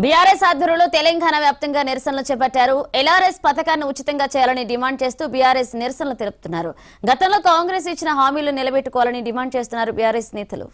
BRS ఆధ్వర్యంలో తెలంగాణ వ్యాప్తంగా నిరసనలు చేపట్టారు. ఎల్ఆర్ఎస్ పథకాన్ని ఉచితంగా చేయాలని డిమాండ్ చేస్తూ బీఆర్ఎస్ నిరసనలు తెలుపుతున్నారు. గతంలో కాంగ్రెస్ ఇచ్చిన హామీలు నిలబెట్టుకోవాలని డిమాండ్ చేస్తున్నారు బీఆర్ఎస్ నేతలు.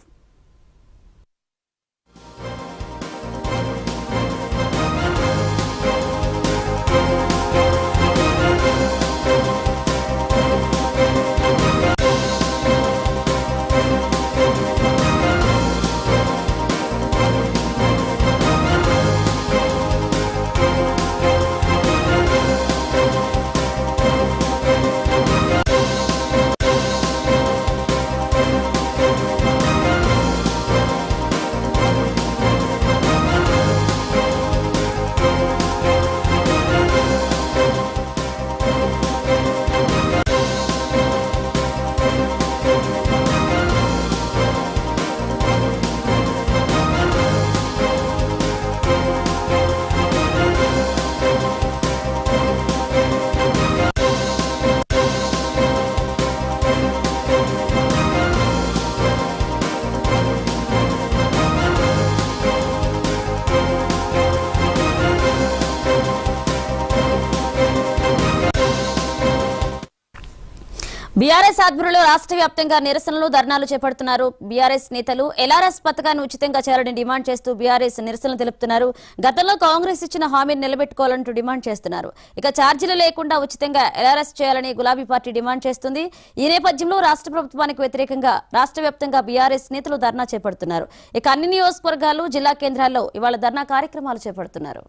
బీఆర్ఎస్ ఆధ్వర్యంలో రాష్ట్ర వ్యాప్తంగా నిరసనలు ధర్నాలు చేపడుతున్నారు బీఆర్ఎస్ నేతలు. ఎల్ఆర్ఎస్ పథకాన్ని ఉచితంగా చేయాలని డిమాండ్ చేస్తూ బీఆర్ఎస్ నిరసనలు తెలుపుతున్నారు. గతంలో కాంగ్రెస్ ఇచ్చిన హామీని నిలబెట్టుకోవాలంటూ డిమాండ్ చేస్తున్నారు. ఇక ఛార్జీలు లేకుండా ఉచితంగా ఎల్ఆర్ఎస్ చేయాలని గులాబీ పార్టీ డిమాండ్ చేస్తుంది. ఈ నేపథ్యంలో రాష్ట్ర ప్రభుత్వానికి వ్యతిరేకంగా రాష్ట్ర వ్యాప్తంగా బీఆర్ఎస్ నేతలు ధర్నా చేపడుతున్నారు. ఇక అన్ని నియోజకవర్గాలు జిల్లా కేంద్రాల్లో ఇవాళ ధర్నా కార్యక్రమాలు చేపడుతున్నారు.